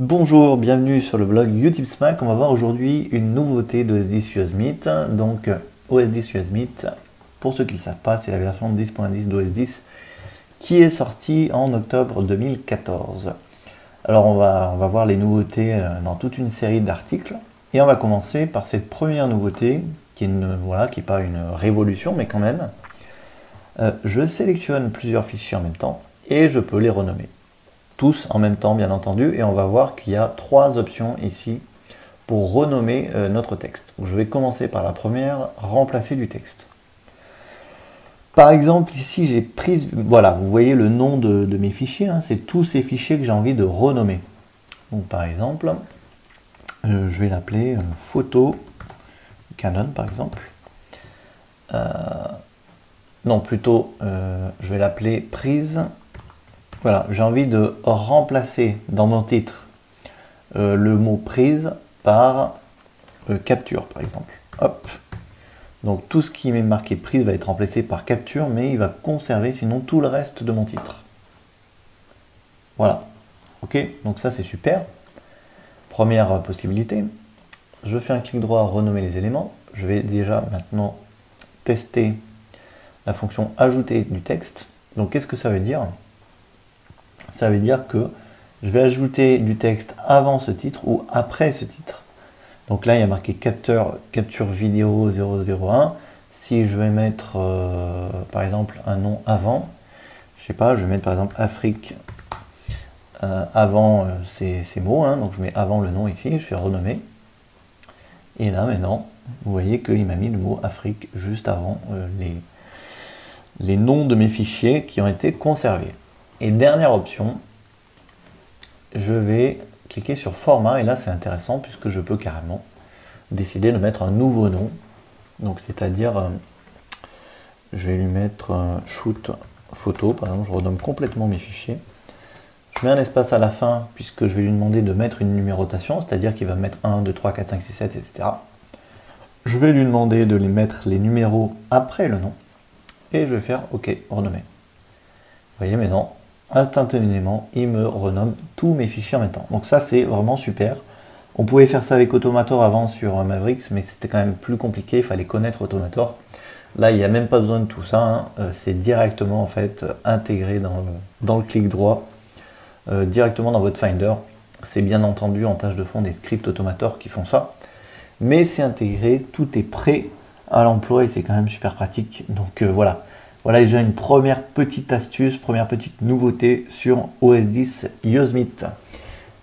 Bonjour, bienvenue sur le blog Utips Mac. On va voir aujourd'hui une nouveauté d'OS X Yosemite. Donc OS X Yosemite, pour ceux qui ne le savent pas, c'est la version 10.10 d'OS X qui est sortie en octobre 2014. Alors on va voir les nouveautés dans toute une série d'articles. Et on va commencer par cette première nouveauté qui est pas une révolution, mais quand même. Je sélectionne plusieurs fichiers en même temps et je peux les renommer. Tous en même temps, bien entendu, et on va voir qu'il y a trois options ici pour renommer notre texte. Donc, je vais commencer par la première, remplacer du texte. Par exemple, ici, j'ai pris, voilà, vous voyez le nom de mes fichiers, hein, c'est tous ces fichiers que j'ai envie de renommer. Donc, par exemple, je vais l'appeler photo Canon, par exemple. Non, plutôt, je vais l'appeler prise. Voilà, j'ai envie de remplacer dans mon titre le mot prise par capture, par exemple. Hop. Donc tout ce qui m'est marqué prise va être remplacé par capture, mais il va conserver sinon tout le reste de mon titre. Voilà. Ok, donc ça c'est super. Première possibilité. Je fais un clic droit, renommer les éléments. Je vais déjà maintenant tester la fonction ajouter du texte. Donc qu'est-ce que ça veut dire ? Ça veut dire que je vais ajouter du texte avant ce titre ou après ce titre. Donc là, il y a marqué capture vidéo 001. Si je vais mettre, par exemple, un nom avant, je sais pas, je vais mettre par exemple Afrique avant ces mots. Hein, donc je mets avant le nom ici, je fais renommer. Et là, maintenant, vous voyez qu'il m'a mis le mot Afrique juste avant les noms de mes fichiers qui ont été conservés. Et dernière option, je vais cliquer sur format, et là c'est intéressant puisque je peux carrément décider de mettre un nouveau nom. Donc c'est-à-dire, je vais lui mettre shoot photo, par exemple, je renomme complètement mes fichiers. Je mets un espace à la fin puisque je vais lui demander de mettre une numérotation, c'est-à-dire qu'il va mettre 1, 2, 3, 4, 5, 6, 7, etc. Je vais lui demander de les mettre les numéros après le nom, et je vais faire OK, renommer. Vous voyez maintenant, instantanément, il me renomme tous mes fichiers en même temps. Donc ça, c'est vraiment super. On pouvait faire ça avec Automator avant sur Mavericks, mais c'était quand même plus compliqué, il fallait connaître Automator. Là, il n'y a même pas besoin de tout ça, hein. C'est directement en fait intégré dans le clic droit, directement dans votre Finder. C'est bien entendu en tâche de fond des scripts Automator qui font ça, mais c'est intégré, tout est prêt à l'emploi et c'est quand même super pratique. Donc voilà. Voilà déjà une première petite astuce, première petite nouveauté sur OS X Yosemite.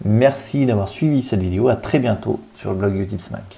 Merci d'avoir suivi cette vidéo, à très bientôt sur le blog Utips Mac.